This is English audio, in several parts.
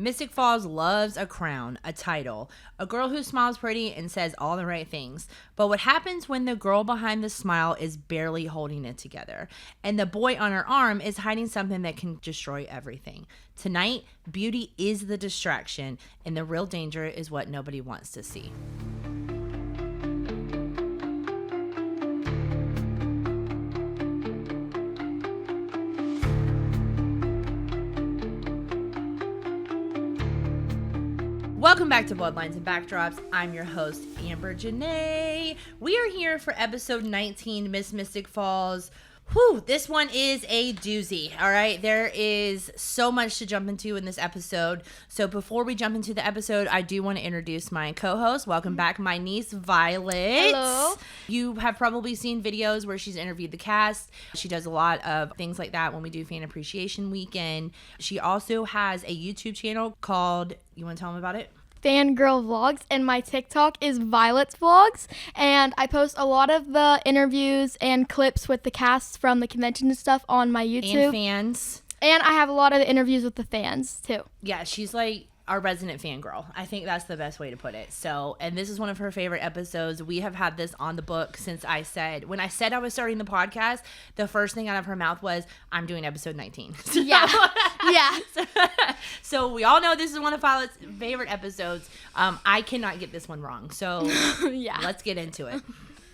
Mystic Falls loves a crown, a title, a girl who smiles pretty and says all the right things. But what happens when the girl behind the smile is barely holding it together and the boy on her arm is hiding something that can destroy everything? Tonight, beauty is the distraction and the real danger is what nobody wants to see. Welcome back to Bloodlines and Backdrops. I'm your host, Amber Janae. We are here for episode 19, Miss Mystic Falls. Whew, this one is a doozy, all right? There is so much to jump into in this episode. So before we jump into the episode, I do want to introduce my co-host. Welcome back, my niece, Violet. Hello. You have probably seen videos where she's interviewed the cast. She does a lot of things like that when we do Fan Appreciation Weekend. She also has a YouTube channel called, you want to tell them about it? Fangirl Vlogs, and my TikTok is Violet's Vlogs, and I post a lot of the interviews and clips with the casts from the convention and stuff on my YouTube. And fans. And I have a lot of the interviews with the fans, too. Yeah, she's like our resident fangirl. I think that's the best way to put it. So, and this is one of her favorite episodes. We have had this on the book since when I said I was starting the podcast, the first thing out of her mouth was, I'm doing episode 19. So, Yeah. Yeah. So we all know this is one of Violet's favorite episodes. I cannot get this one wrong. So Yeah. Let's get into it.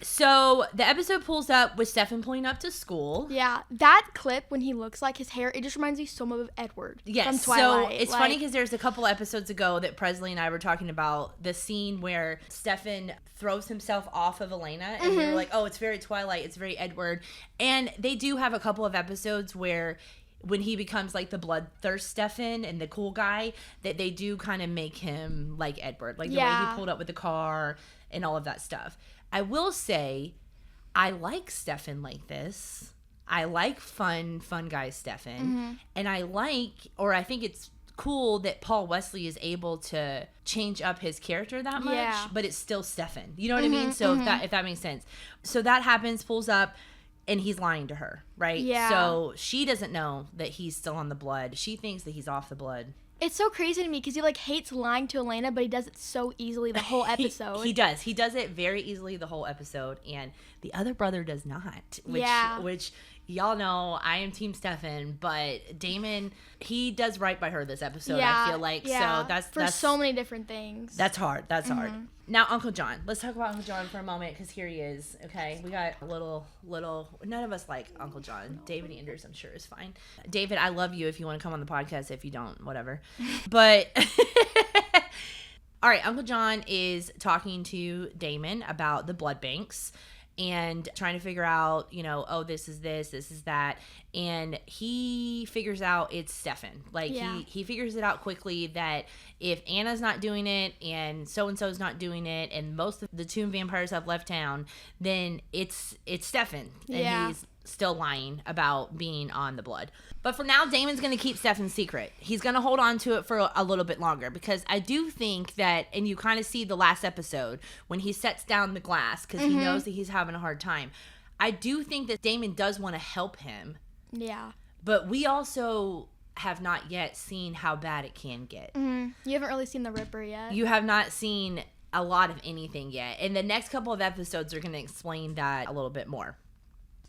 So the episode pulls up with Stefan pulling up to school. Yeah, that clip when he looks like his hair, it just reminds me so much of Edward from Twilight. So it's funny because there's a couple episodes ago that Presley and I were talking about the scene where Stefan throws himself off of Elena and we were like, oh, it's very Twilight, it's very Edward. And they do have a couple of episodes where when he becomes like the bloodthirst Stefan and the cool guy, that they do kind of make him like Edward, like the way he pulled up with the car and all of that stuff. I will say, I like Stefan like this. I like fun guy Stefan. And I think it's cool that Paul Wesley is able to change up his character that much, but it's still Stefan. You know what I mean? So if that makes sense. So that happens, pulls up, and he's lying to her, right? Yeah. So she doesn't know that he's still on the blood. She thinks that he's off the blood. It's so crazy to me because he like hates lying to Elena, but he does it so easily the whole episode. He does. He does it very easily the whole episode, and the other brother does not. Which y'all know I am Team Stefan, but Damon, he does right by her this episode. I feel like so that's so many different things. That's hard. That's hard. Now Uncle John. Let's talk about Uncle John for a moment because here he is. Okay, we got a little. None of us like Uncle John. David Anders, I'm sure, is fine. David, I love you if you want to come on the podcast. If you don't, whatever. But all right, Uncle John is talking to Damon about the blood banks and trying to figure out, oh, this is that. And he figures out it's Stefan. Like, he figures it out quickly that if Anna's not doing it and so-and-so's not doing it and most of the tomb vampires have left town, then it's Stefan. And he's still lying about being on the blood. But for now, Damon's going to keep Stefan's secret. He's going to hold on to it for a little bit longer because I do think that, and you kind of see the last episode when he sets down the glass because he knows that he's having a hard time. I do think that Damon does want to help him. Yeah. But we also have not yet seen how bad it can get. You haven't really seen the Ripper yet. You have not seen a lot of anything yet. And the next couple of episodes are going to explain that a little bit more.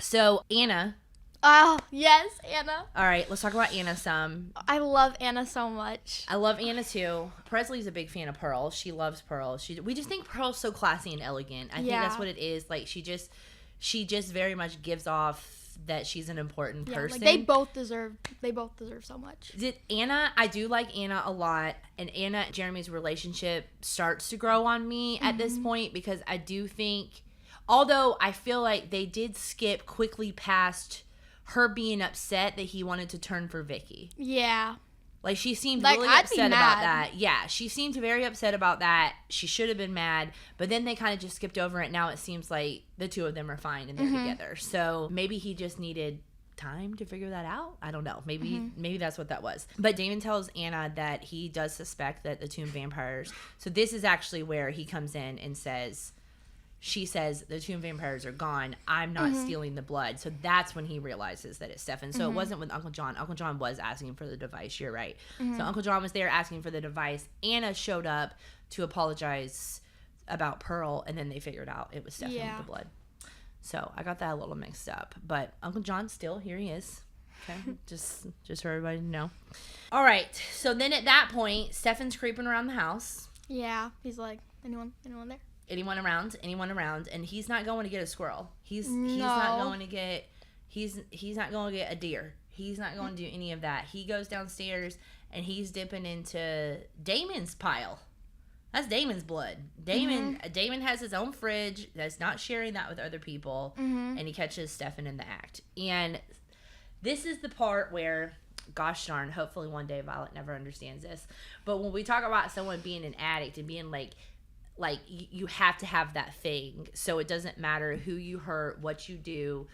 So, Anna. Oh, yes, Anna. All right, let's talk about Anna some. I love Anna so much. I love Anna, too. Presley's a big fan of Pearl. She loves Pearl. We just think Pearl's so classy and elegant. I think that's what it is. Like, she just very much gives off that she's an important person. Like they both deserve so much. I do like Anna a lot, and Anna and Jeremy's relationship starts to grow on me at this point because I do think, although I feel like they did skip quickly past her being upset that he wanted to turn for Vicky. Yeah. Like, she seemed really upset about that. Yeah, she seemed very upset about that. She should have been mad, but then they kind of just skipped over it. Now it seems like the two of them are fine and they're together. So maybe he just needed time to figure that out. I don't know. Maybe that's what that was. But Damon tells Anna that he does suspect that the tomb vampires. So this is actually where he comes in and says, she says the tomb vampires are gone. I'm not stealing the blood. So that's when he realizes that it's Stefan. So it wasn't with Uncle John. Uncle John was asking for the device. You're right. So Uncle John was there asking for the device. Anna showed up to apologize about Pearl, and then they figured out it was Stefan with the blood. So I got that a little mixed up. But Uncle John's still, here he is. Okay, just for everybody to know. All right, so then at that point, Stefan's creeping around the house. Yeah, he's like, anyone there? Anyone around, and he's not going to get a squirrel. He's not going to get he's not going to get a deer. He's not going to do any of that. He goes downstairs and he's dipping into Damon's pile. That's Damon's blood. Damon has his own fridge that's not sharing that with other people, and he catches Stefan in the act. And this is the part where, gosh darn, hopefully one day Violet never understands this, but when we talk about someone being an addict and being like you have to have that thing, so it doesn't matter who you hurt, what you do,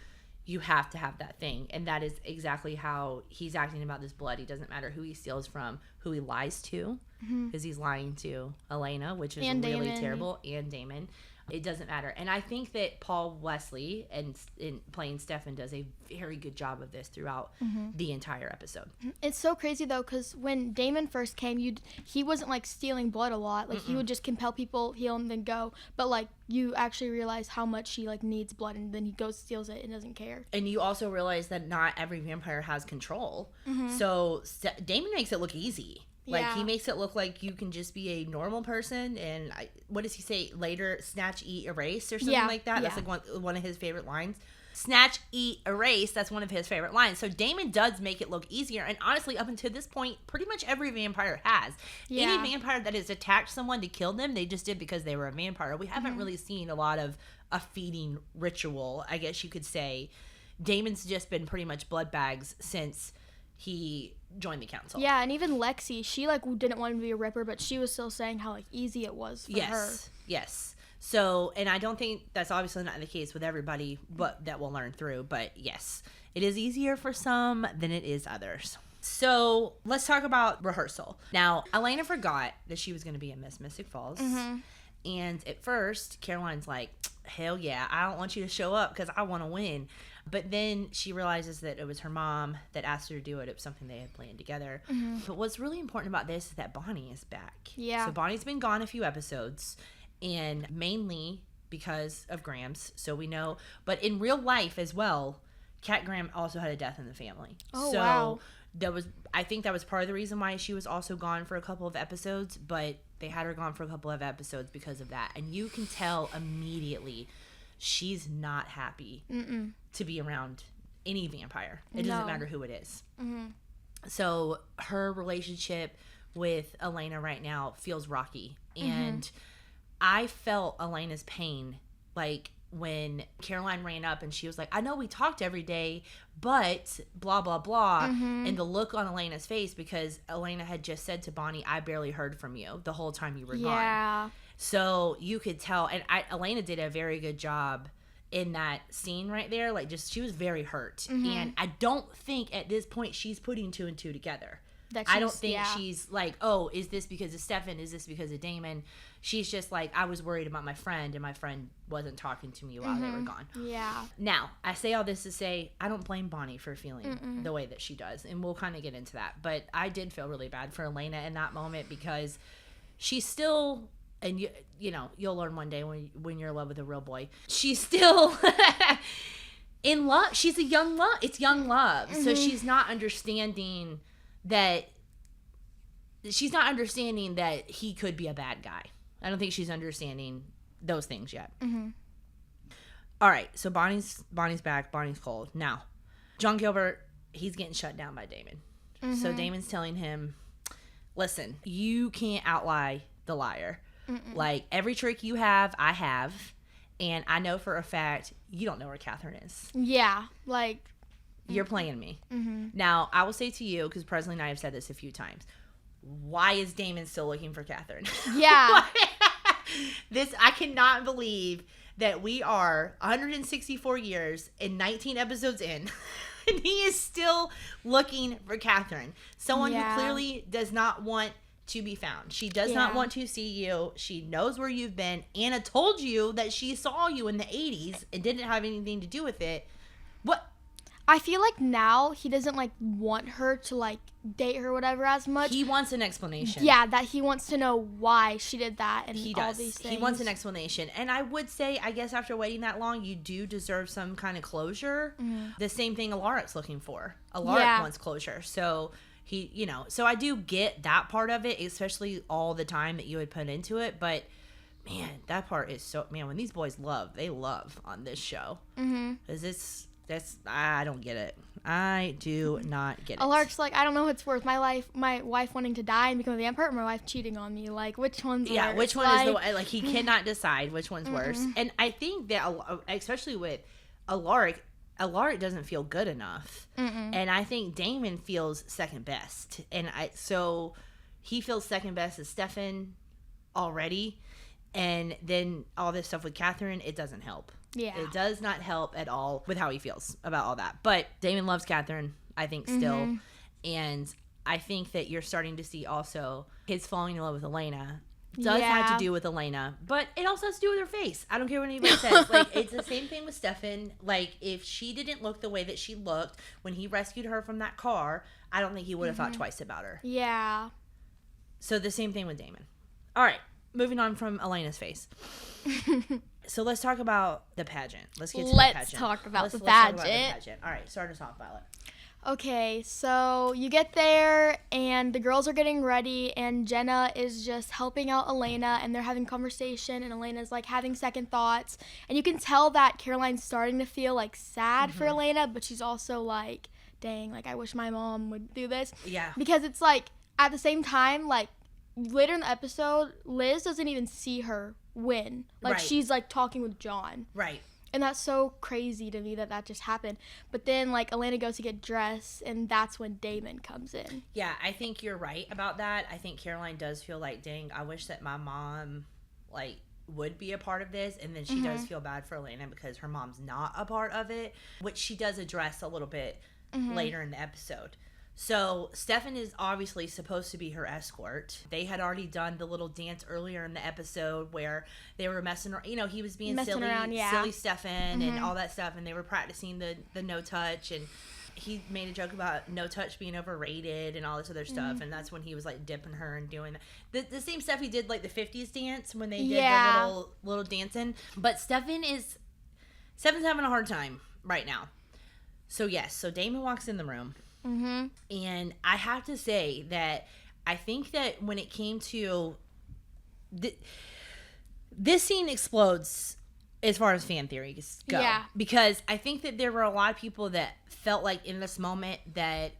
you have to have that thing. And that is exactly how he's acting about this blood. He doesn't matter who he steals from, who he lies to, because he's lying to Elena, which is and really Damon. terrible, and Damon. It doesn't matter. And I think that Paul Wesley, and in playing Stefan, does a very good job of this throughout the entire episode. It's so crazy, though, because when Damon first came, he wasn't, like, stealing blood a lot. Like, he would just compel people, heal, and then go. But, like, you actually realize how much he, like, needs blood, and then he goes, steals it, and doesn't care. And you also realize that not every vampire has control. So Damon makes it look easy. Like, he makes it look like you can just be a normal person, and what does he say later? Snatch, eat, erase, or something like that? That's like one of his favorite lines. Snatch, eat, erase, that's one of his favorite lines. So Damon does make it look easier, and honestly, up until this point, pretty much every vampire has. Any vampire that has attacked someone to kill them, they just did because they were a vampire. We haven't really seen a lot of a feeding ritual, I guess you could say. Damon's just been pretty much blood bags since he joined the council. Yeah, and even Lexi, she like didn't want to be a Ripper, but she was still saying how like easy it was for her. Yes. So, and I don't think that's obviously not the case with everybody, but that we'll learn through. But yes, it is easier for some than it is others. So let's talk about rehearsal. Now, Elena forgot that she was going to be in Miss Mystic Falls. And at first, Caroline's like, hell yeah, I don't want you to show up because I want to win. But then she realizes that it was her mom that asked her to do it. It was something they had planned together. But what's really important about this is that Bonnie is back. Yeah. So Bonnie's been gone a few episodes, and mainly because of Grams. So we know. But in real life as well, Kat Graham also had a death in the family. Oh, wow. I think that was part of the reason why she was also gone for a couple of episodes. But they had her gone for a couple of episodes because of that. And you can tell immediately she's not happy to be around any vampire. It doesn't matter who it is. So her relationship with Elena right now feels rocky. And I felt Elena's pain, like when Caroline ran up and she was like, I know we talked every day, but blah, blah, blah. And the look on Elena's face, because Elena had just said to Bonnie, I barely heard from you the whole time you were gone. So you could tell, and Elena did a very good job in that scene right there. Like, just, she was very hurt. And I don't think at this point she's putting two and two together. I don't think she's like, oh, is this because of Stefan? Is this because of Damon? She's just like, I was worried about my friend, and my friend wasn't talking to me while they were gone. Now, I say all this to say, I don't blame Bonnie for feeling the way that she does, and we'll kind of get into that. But I did feel really bad for Elena in that moment, because she's still, and you know, you'll learn one day when you're in love with a real boy, she's still in love. She's a young love. It's young love. So she's not understanding that he could be a bad guy. I don't think she's understanding those things yet. All right, so Bonnie's back. Bonnie's cold. Now, John Gilbert, he's getting shut down by Damon. So Damon's telling him, listen, you can't outlie the liar. Like, every trick you have, I have. And I know for a fact you don't know where Catherine is. Yeah, like, you're playing me. Now, I will say to you, because Presley and I have said this a few times, why is Damon still looking for Catherine? Yeah. I cannot believe that we are 164 years and 19 episodes in, and he is still looking for Catherine. Someone who clearly does not want to be found. She does not want to see you. She knows where you've been. Anna told you that she saw you in the 80s and didn't have anything to do with it. What? I feel like now he doesn't like want her to like date her or whatever as much. He wants an explanation. Yeah, that he wants to know why she did that and he all does. these things. He wants an explanation. And I would say, I guess after waiting that long, you do deserve some kind of closure. The same thing Alaric's looking for. Alaric wants closure. So he, you know, so I do get that part of it, especially all the time that you would put into it. But man, that part is so, man, when these boys they love on this show. Because I don't get it. I do not get it. Alaric's like, I don't know what's worse. My wife wanting to die and become a vampire, or my wife cheating on me. Like, which one's worse? Yeah, which one is the one? Like, he cannot decide which one's worse. And I think that, especially with Alaric doesn't feel good enough. And I think Damon feels second best. And so he feels second best as Stefan already. And then all this stuff with Catherine, it doesn't help. Yeah. It does not help at all with how he feels about all that. But Damon loves Catherine, I think, still. And I think that you're starting to see also his falling in love with Elena does have to do with Elena, but it also has to do with her face. I don't care what anybody says. Like, it's the same thing with Stefan. Like, if she didn't look the way that she looked when he rescued her from that car, I don't think he would have thought twice about her. Yeah. So the same thing with Damon. All right, moving on from Elena's face. So let's talk about the pageant. Let's get to the pageant. Let's talk about the pageant. All right, start us off, Violet. Okay, so you get there, and the girls are getting ready, and Jenna is just helping out Elena, and they're having conversation, and Elena's, like, having second thoughts. And you can tell that Caroline's starting to feel, like, sad for Elena, but she's also, like, dang, like, I wish my mom would do this. Yeah. Because it's, like, at the same time, like, later in the episode, Liz doesn't even see her win. Like, she's, like, talking with John. Right. And that's so crazy to me that just happened. But then, like, Elena goes to get dressed, and that's when Damon comes in. Yeah, I think you're right about that. I think Caroline does feel like, dang, I wish that my mom, like, would be a part of this. And then she does feel bad for Elena because her mom's not a part of it, which she does address a little bit later in the episode. So Stefan is obviously supposed to be her escort. They had already done the little dance earlier in the episode where they were messing around. You know, he was being silly Stefan and all that stuff. And they were practicing the no touch. And he made a joke about no touch being overrated and all this other stuff. And that's when he was like dipping her and doing that. The same stuff he did like the 50s dance when they did the little dancing. But Stefan's having a hard time right now. So yes, so Damon walks in the room. And I have to say that I think that when it came to this scene explodes as far as fan theories go. Yeah. Because I think that there were a lot of people that felt like in this moment that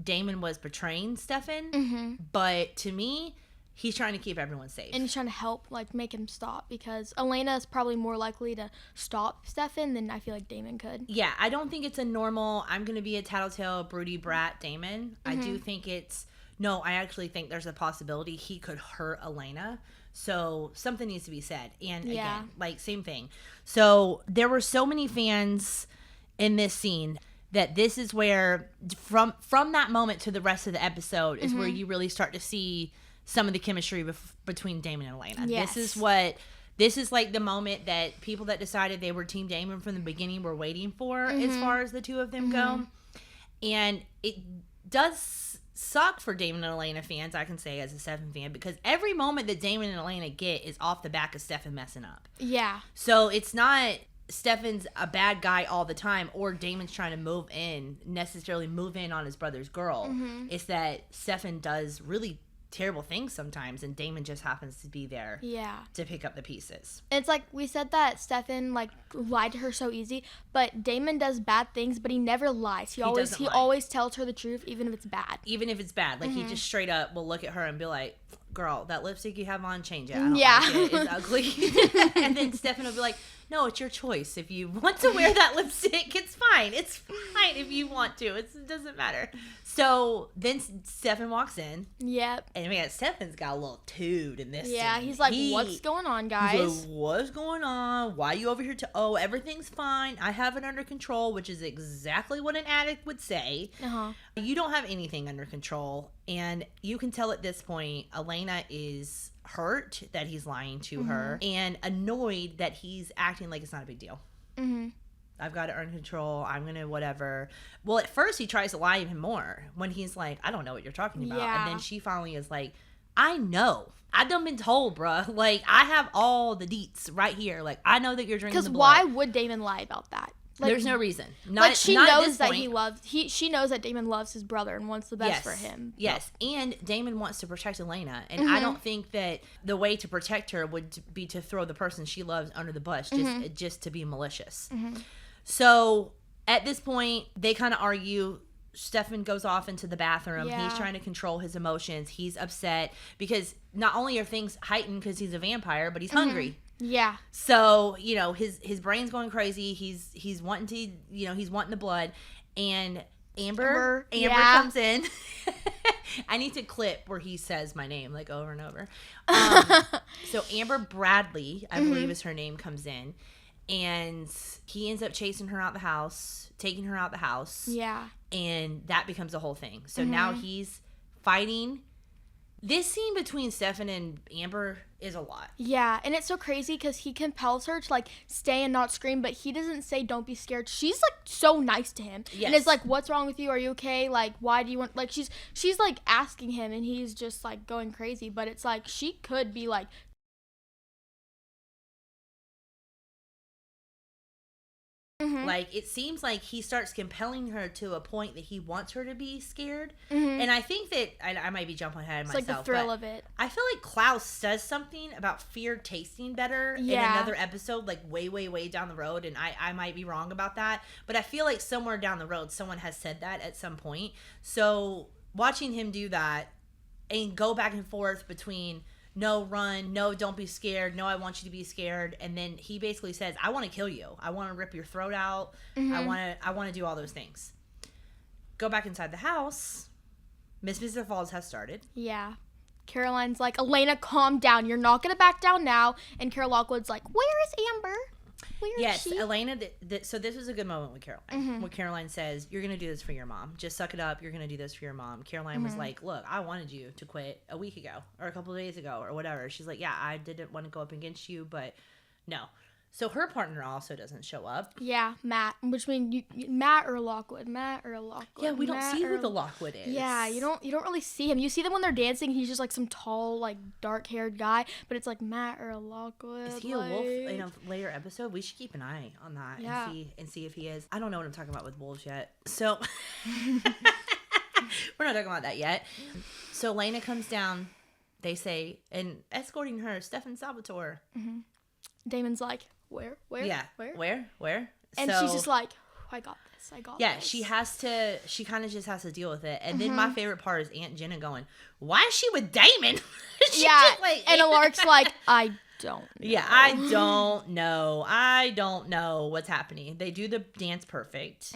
Damon was betraying Stefan. But to me, he's trying to keep everyone safe. And he's trying to help, like, make him stop. Because Elena is probably more likely to stop Stefan than I feel like Damon could. Yeah, I don't think it's a normal, I'm going to be a tattletale, broody brat Damon. I do think I actually think there's a possibility he could hurt Elena. So something needs to be said. And again, like, same thing. So there were so many fans in this scene that this is where, from that moment to the rest of the episode, is where you really start to see some of the chemistry between Damon and Elena. Yes. This is like the moment that people that decided they were Team Damon from the beginning were waiting for as far as the two of them go. And it does suck for Damon and Elena fans, I can say, as a Stefan fan, because every moment that Damon and Elena get is off the back of Stefan messing up. Yeah. So it's not Stefan's a bad guy all the time, or Damon's trying to necessarily move in on his brother's girl. It's that Stefan does really terrible things sometimes, and Damon just happens to be there to pick up the pieces. It's like we said that Stefan, like, lied to her so easy, but Damon does bad things, but he never lies. He always tells her the truth, even if it's bad. Like, he just straight up will look at her and be like, girl, that lipstick you have on, change it. I don't like it. It's ugly. And then Stefan will be like, No, it's your choice. If you want to wear that lipstick, it's fine. It's fine if you want to. It doesn't matter. So then Stefan walks in. Yep. And man, Stefan's got a little toot in this Yeah, scene. he's like, what's going on, guys? He's like, what's going on? Why are you over here oh, everything's fine. I have it under control, which is exactly what an addict would say. Uh-huh. You don't have anything under control. And you can tell at this point, Elena is hurt that he's lying to her and annoyed that he's acting like it's not a big deal. Mm-hmm. I've got it under control. I'm going to whatever. Well, at first he tries to lie even more when he's like, I don't know what you're talking about. Yeah. And then she finally is like, I know. I done been told, bruh. Like, I have all the deets right here. Like, I know that you're drinking the blood. Because why would Damon lie about that? Like, there's no reason. She knows that she knows that Damon loves his brother and wants the best for him. Yes, and Damon wants to protect Elena, and I don't think that the way to protect her would be to throw the person she loves under the bus, just to be malicious. So at this point, they kind of argue. Stefan goes off into the bathroom. Yeah. He's trying to control his emotions. He's upset because not only are things heightened because he's a vampire, but he's hungry. Yeah. So, his brain's going crazy. He's wanting to, he's wanting the blood. And Amber comes in. I need to clip where he says my name like over and over. So Amber Bradley, I believe is her name, comes in. And he ends up chasing her out the house, taking her out the house. Yeah. And that becomes a whole thing. So now he's fighting. This scene between Stefan and Amber is a lot. Yeah, and it's so crazy because he compels her to, like, stay and not scream, but he doesn't say, don't be scared. She's, like, so nice to him. Yes. And it's like, what's wrong with you? Are you okay? Like, why do you want, like, she's like, asking him, and he's just, like, going crazy. But it's like, she could be, like, like, it seems like he starts compelling her to a point that he wants her to be scared. And I think that I might be jumping ahead of myself. It's like the thrill of it. I feel like Klaus says something about fear tasting better in another episode, like way, way, way down the road. And I might be wrong about that. But I feel like somewhere down the road, someone has said that at some point. So watching him do that and go back and forth between no, run, no, don't be scared, no, I want you to be scared, and then he basically says, I want to kill you, I want to rip your throat out, I want to do all those things. Go back inside the house. Mr. Falls has started. Yeah. Caroline's like, Elena, calm down, you're not gonna back down now. And Carol Lockwood's like, where is Amber? Where is she? Elena, so this was a good moment with Caroline. When Caroline says, you're going to do this for your mom. Just suck it up. You're going to do this for your mom. Caroline was like, look, I wanted you to quit a week ago or a couple of days ago or whatever. She's like, yeah, I didn't want to go up against you, but no. So her partner also doesn't show up. Yeah, Matt. Which means Matt or Lockwood. Yeah, we don't see who the Lockwood is. Yeah, you don't really see him. You see them when they're dancing. He's just like some tall, like dark-haired guy. But it's like Matt or Lockwood. Is he a wolf in a later episode? We should keep an eye on that and see if he is. I don't know what I'm talking about with wolves yet. So we're not talking about that yet. So Elena comes down. They say, and escorting her, Stefan Salvatore. Damon's like, Where? Yeah. Where? And she's just like, I got this. Yeah, she kind of just has to deal with it. And then my favorite part is Aunt Jenna going, why is she with Damon? And Alark's like, I don't know. Yeah, I don't know what's happening. They do the dance perfect.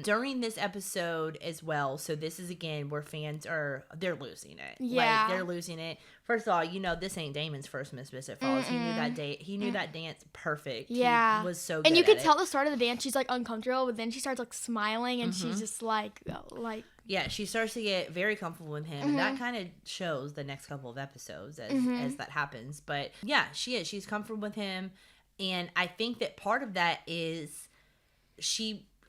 During this episode as well, so this is again where fans they're losing it. Yeah. Like, they're losing it. First of all, this ain't Damon's first Miss Visit Falls. He knew that dance perfect. Yeah. He was so good. And you could tell at the start of the dance she's like uncomfortable, but then she starts like smiling and she's just like yeah, she starts to get very comfortable with him, and that kind of shows the next couple of episodes as that happens. But yeah, she's comfortable with him, and I think that part of that is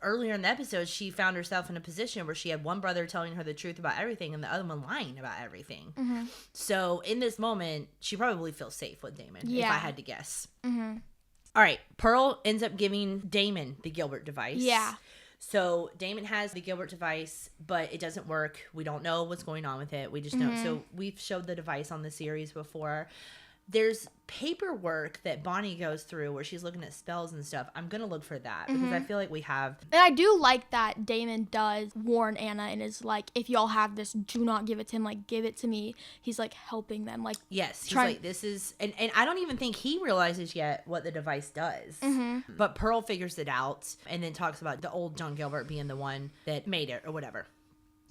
earlier in the episode, she found herself in a position where she had one brother telling her the truth about everything and the other one lying about everything. So in this moment, she probably feels safe with Damon, if I had to guess. All right, Pearl ends up giving Damon the Gilbert device. Yeah. So Damon has the Gilbert device, but it doesn't work. We don't know what's going on with it. We just know. So we've showed the device on the series before. there's paperwork that Bonnie goes through where she's looking at spells and stuff. I'm gonna look for that because I feel like we have. And I do like that Damon does warn Anna and is like, if y'all have this, do not give it to him. Like, give it to me. He's like helping them. Like, yes, he's like, this is, and I don't even think he realizes yet what the device does. But Pearl figures it out and then talks about the old John Gilbert being the one that made it or whatever.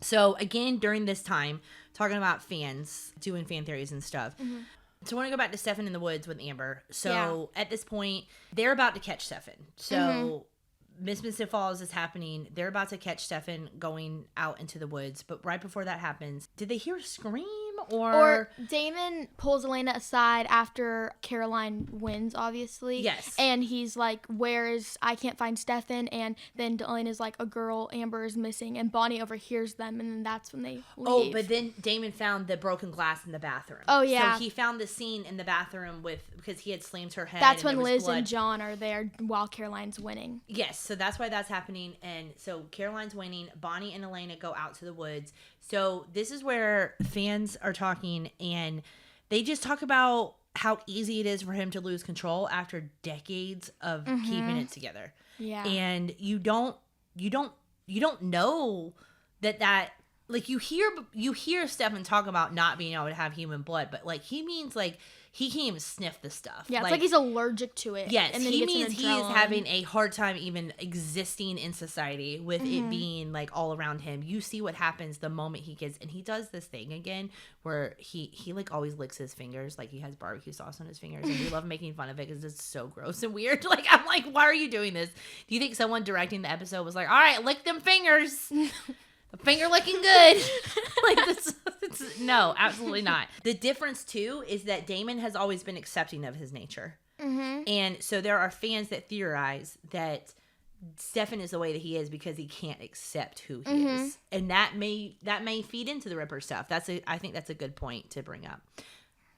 So again, during this time, talking about fans doing fan theories and stuff. So I want to go back to Stefan in the woods with Amber. So at this point, they're about to catch Stefan. So Miss Mystic Falls is happening. They're about to catch Stefan going out into the woods. But right before that happens, did they hear a scream? Or Damon pulls Elena aside after Caroline wins, obviously. Yes. And he's like, I can't find Stefan. And then Elena's like, a girl, Amber, is missing. And Bonnie overhears them. And then that's when they leave. Oh, but then Damon found the broken glass in the bathroom. Oh, yeah. So he found the scene in the bathroom because he had slammed her head. That's when there was Liz blood. and John are there while Caroline's winning. Yes, so that's why that's happening. And so Caroline's winning. Bonnie and Elena go out to the woods. So this is where fans are talking, and they just talk about how easy it is for him to lose control after decades of keeping it together. Yeah. And you don't know that like you hear Stefan talk about not being able to have human blood, but like he means like he can't even sniff the stuff. Yeah, it's like he's allergic to it. Yes, and then he means he is adrenaline. having a hard time even existing in society with it being like all around him. You see what happens the moment he gets, and he does this thing again where he like always licks his fingers, like he has barbecue sauce on his fingers, and we love making fun of it because it's so gross and weird. Like I'm like, why are you doing this? Do you think someone directing the episode was like, all right, lick them fingers? The finger looking good. Like this, no, absolutely not. The difference too is that Damon has always been accepting of his nature. And so there are fans that theorize that Stefan is the way that he is because he can't accept who he is. And that may feed into the Ripper stuff. I think that's a good point to bring up.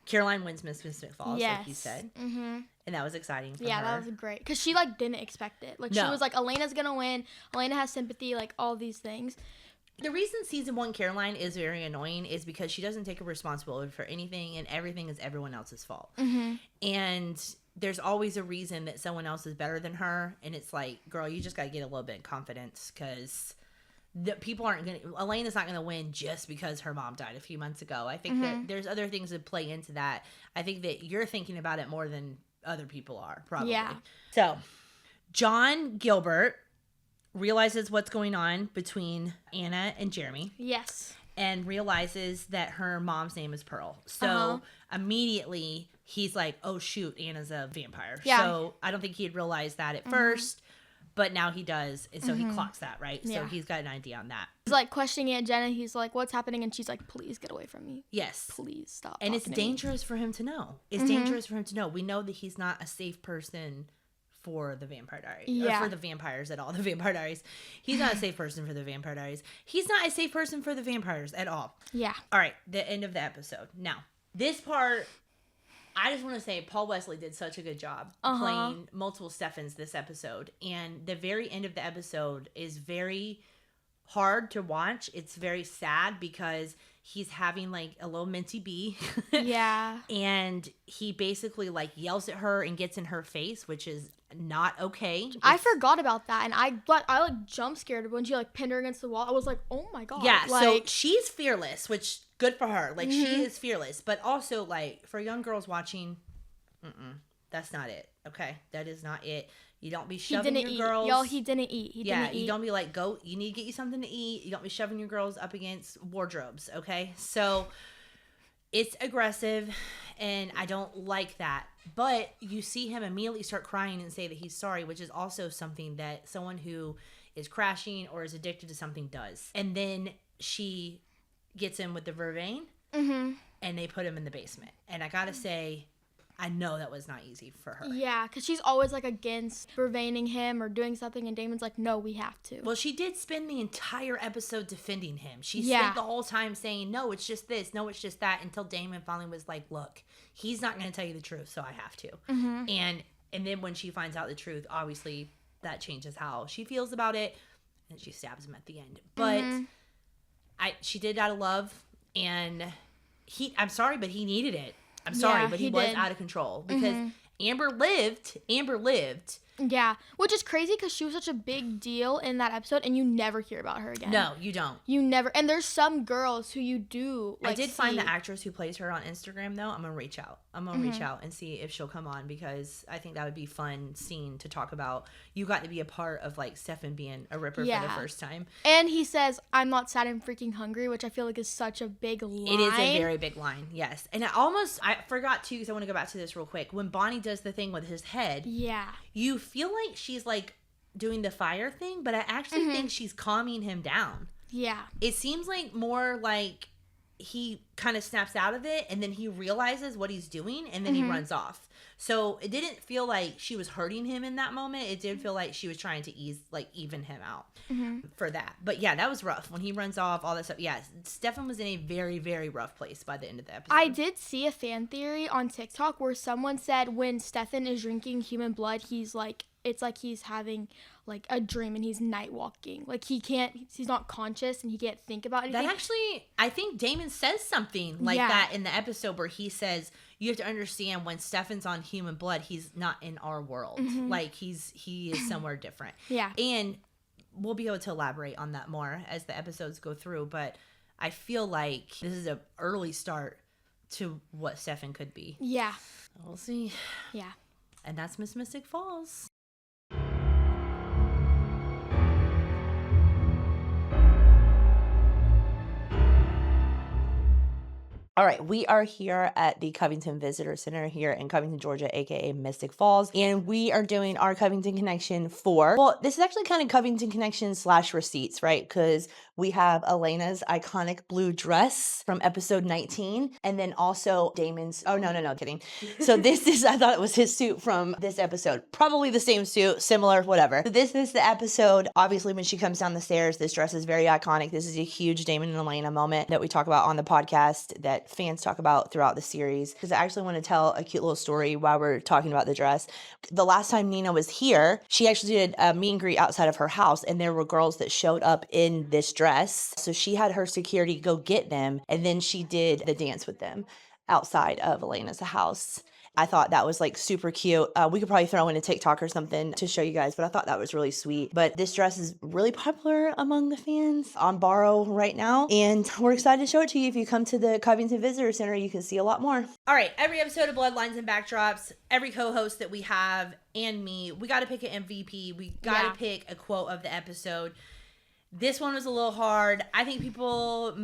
Caroline wins Miss Mystic Falls, like you said. And that was exciting for her. Yeah, that was great. Because she, like, didn't expect it. Like, she was like, Elena's going to win. Elena has sympathy, like, all these things. The reason season 1 Caroline is very annoying is because she doesn't take a responsibility for anything, and everything is everyone else's fault. And there's always a reason that someone else is better than her, and it's like, girl, you just got to get a little bit of confidence because the people aren't going to... Elena's not going to win just because her mom died a few months ago. I think that there's other things that play into that. I think that you're thinking about it more than other people are, probably. Yeah. So, John Gilbert realizes what's going on between Anna and Jeremy. Yes. And realizes that her mom's name is Pearl. So immediately he's like, oh shoot, Anna's a vampire. Yeah. So I don't think he had realized that at first, but now he does. And so he clocks that, right? So he's got an idea on that. He's like questioning Aunt Jenna. He's like, what's happening? And she's like, please get away from me. Yes. Please stop. And it's dangerous for him to know. It's dangerous for him to know. We know that he's not a safe person for the Vampire Diaries. Or for the vampires at all. The Vampire Diaries. He's not a safe person for the Vampire Diaries. He's not a safe person for the vampires at all. Yeah. All right. The end of the episode. Now, this part, I just want to say Paul Wesley did such a good job playing multiple Stefans this episode. And the very end of the episode is very hard to watch. It's very sad because he's having like a little minty bee. Yeah. And he basically like yells at her and gets in her face, which is not okay. I forgot about that, and I like jump scared when she like pinned her against the wall. I was like, oh my god. Yeah, like, so she's fearless, which good for her. Like she is fearless, but also like for young girls watching, that's not it. Okay, that is not it. You don't be shoving your girls. Y'all, he didn't eat. He didn't eat. You don't be like, go. You need to get you something to eat. You don't be shoving your girls up against wardrobes. Okay, so it's aggressive, and I don't like that. But you see him immediately start crying and say that he's sorry, which is also something that someone who is crashing or is addicted to something does. And then she gets him with the vervain, and they put him in the basement. And I gotta say, I know that was not easy for her. Yeah, because she's always like against vervaining him or doing something, and Damon's like, no, we have to. Well, she did spend the entire episode defending him. She spent the whole time saying, no, it's just this, no, it's just that, until Damon finally was like, look, he's not going to tell you the truth, so I have to. And then when she finds out the truth, obviously that changes how she feels about it, and she stabs him at the end. But she did it out of love, and I'm sorry, but he needed it. I'm sorry, but he was did. out of control because Amber lived. Yeah, which is crazy because she was such a big deal in that episode, and you never hear about her again. No, you don't. You never. And there's some girls who you do. Like, I did find the actress who plays her on Instagram, though. I'm gonna reach out. Reach out and see if she'll come on, because I think that would be fun scene to talk about. You got to be a part of like Stefan being a Ripper for the first time. And he says, "I'm not sad, I'm freaking hungry," which I feel like is such a big line. It is a very big line, yes. And I forgot too, because I want to go back to this real quick. When Bonnie does the thing with his head, you feel like she's like doing the fire thing, but I actually think she's calming him down. Yeah. It seems like more like he kind of snaps out of it, and then he realizes what he's doing, and then he runs off. So it didn't feel like she was hurting him in that moment. It did feel like she was trying to even him out for that. But yeah, that was rough. When he runs off, all that stuff. Yeah, Stefan was in a very, very rough place by the end of the episode. I did see a fan theory on TikTok where someone said when Stefan is drinking human blood, he's like, it's like he's having like a dream and he's night walking. Like he's not conscious and he can't think about anything. That actually, I think Damon says something like that in the episode where he says, you have to understand when Stefan's on human blood, he's not in our world. Like he is somewhere different. Yeah. And we'll be able to elaborate on that more as the episodes go through. But I feel like this is an early start to what Stefan could be. Yeah. We'll see. Yeah. And that's Miss Mystic Falls. All right, we are here at the Covington Visitor Center here in Covington, Georgia, aka Mystic Falls, and we are doing our Covington Connection this is actually kind of Covington Connection / receipts, right? Because we have Elena's iconic blue dress from episode 19, and then also Damon's, no, kidding. So this is, I thought it was his suit from this episode. Probably the same suit, similar, whatever. So this is the episode, obviously when she comes down the stairs, this dress is very iconic. This is a huge Damon and Elena moment that we talk about on the podcast that fans talk about throughout the series, because I actually want to tell a cute little story while we're talking about the dress. The last time Nina was here, she actually did a meet and greet outside of her house, and there were girls that showed up in this dress. So she had her security go get them, and then she did the dance with them outside of Elena's house. I thought that was like super cute. We could probably throw in a TikTok or something to show you guys, but I thought that was really sweet. But this dress is really popular among the fans on borrow right now, and we're excited to show it to you. If you come to the Covington Visitor Center, you can see a lot more. All right, every episode of Bloodlines and Backdrops, every co-host that we have and me, we got to pick an MVP. We got to pick a quote of the episode. This one was a little hard. I think people...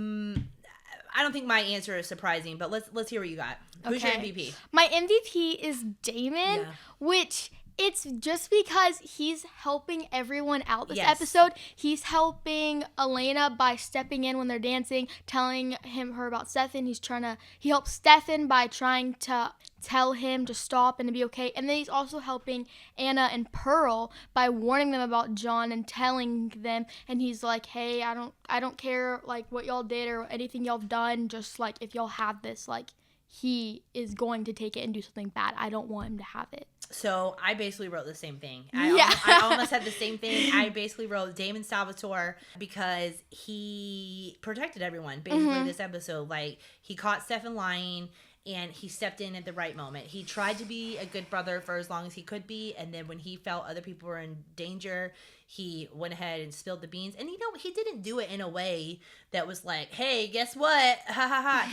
I don't think my answer is surprising, but let's hear what you got. Who's your MVP? My MVP is Damon, which it's just because he's helping everyone out this episode. He's helping Elena by stepping in when they're dancing, telling her about Stefan. He helps Stefan by trying to tell him to stop and to be okay. And then he's also helping Anna and Pearl by warning them about John and telling them. And he's like, hey, I don't care like what y'all did or anything y'all have done. Just like if y'all have this, like he is going to take it and do something bad. I don't want him to have it. So I basically wrote the same thing. I almost had the same thing. I basically wrote Damon Salvatore because he protected everyone basically this episode. Like he caught Stefan lying and he stepped in at the right moment. He tried to be a good brother for as long as he could be, and then when he felt other people were in danger, he went ahead and spilled the beans. And he didn't do it in a way that was like, hey, guess what? Ha ha ha.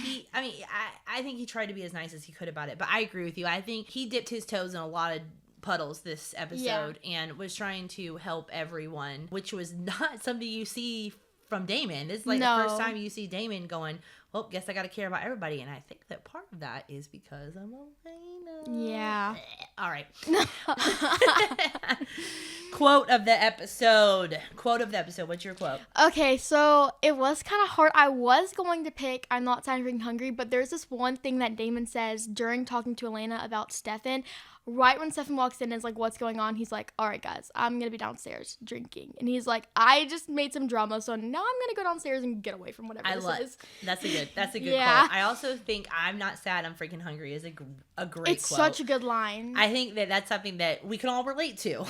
I think he tried to be as nice as he could about it. But I agree with you. I think he dipped his toes in a lot of puddles this episode and was trying to help everyone, which was not something you see from Damon. This is like the first time you see Damon going, well, guess I got to care about everybody. And I think that part of that is because I'm Elena. Yeah. All right. Quote of the episode. What's your quote? Okay, so it was kind of hard. I was going to pick I'm not sad, I'm hungry, but there's this one thing that Damon says during talking to Elena about Stefan. Right when Stefan walks in and is like, what's going on? He's like, all right, guys, I'm going to be downstairs drinking. And he's like, I just made some drama, so now I'm going to go downstairs and get away from whatever this is. That's a good good. That's a good Yeah. quote. I also think "I'm not sad, I'm freaking hungry" is a great It's quote. such a good line. I think that's something that we can all relate to.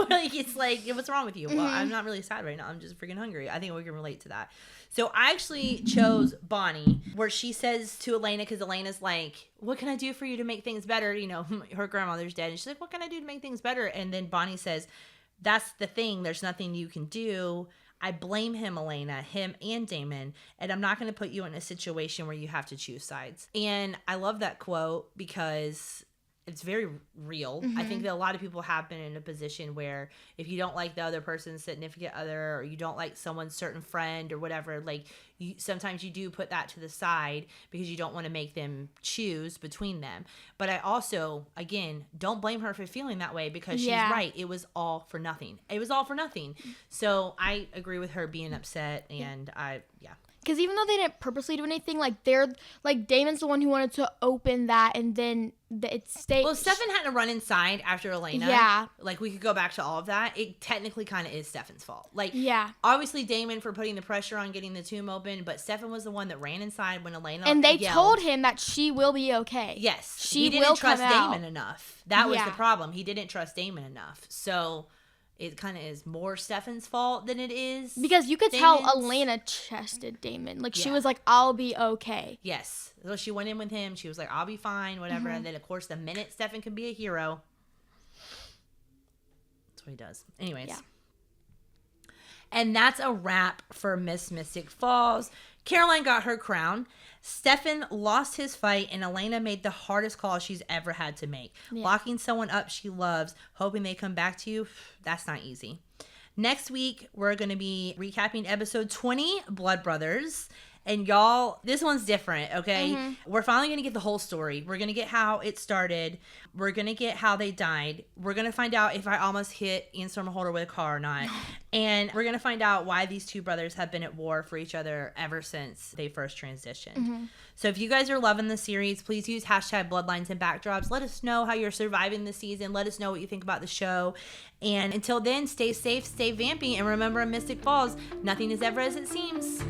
Like, it's like, what's wrong with you? Well, I'm not really sad right now. I'm just freaking hungry. I think we can relate to that. So I actually chose Bonnie, where she says to Elena, because Elena's like, what can I do for you to make things better? You know, her grandmother's dead. And she's like, what can I do to make things better? And then Bonnie says, that's the thing. There's nothing you can do. I blame him, Elena, him and Damon, and I'm not going to put you in a situation where you have to choose sides. And I love that quote because it's very real. I think that a lot of people have been in a position where if you don't like the other person's significant other, or you don't like someone's certain friend or whatever, like, sometimes you do put that to the side because you don't want to make them choose between them. But I also, again, don't blame her for feeling that way, because she's right. It was all for nothing. It was all for nothing. So I agree with her being upset, and Because even though they didn't purposely do anything, like, Damon's the one who wanted to open that, and then it stayed. Well, Stefan had to run inside after Elena. Yeah. Like, we could go back to all of that. It technically kind of is Stefan's fault. Like, yeah. Obviously Damon for putting the pressure on getting the tomb open, but Stefan was the one that ran inside when Elena And they yelled. told him that she will be okay. Yes. He didn't will trust come out. Damon enough. That was the problem. He didn't trust Damon enough. So it kind of is more Stefan's fault than it is Because you could Damon's. tell Elena trusted Damon. Like, she was like, I'll be okay. Yes. So she went in with him. She was like, I'll be fine, whatever. And then, of course, the minute Stefan can be a hero, that's what he does. Anyways. Yeah. And that's a wrap for Miss Mystic Falls. Caroline got her crown. Stefan lost his fight, and Elena made the hardest call she's ever had to make. Yeah. Locking someone up she loves, hoping they come back to you, that's not easy. Next week, we're going to be recapping episode 20, Blood Brothers. And y'all, this one's different, okay? We're finally going to get the whole story. We're going to get how it started. We're going to get how they died. We're going to find out if I almost hit Ian Somerhalder with a car or not. And we're going to find out why these two brothers have been at war for each other ever since they first transitioned. So if you guys are loving the series, please use hashtag Bloodlines and Backdrops. Let us know how you're surviving this season. Let us know what you think about the show. And until then, stay safe, stay vampy, and remember in Mystic Falls, nothing is ever as it seems.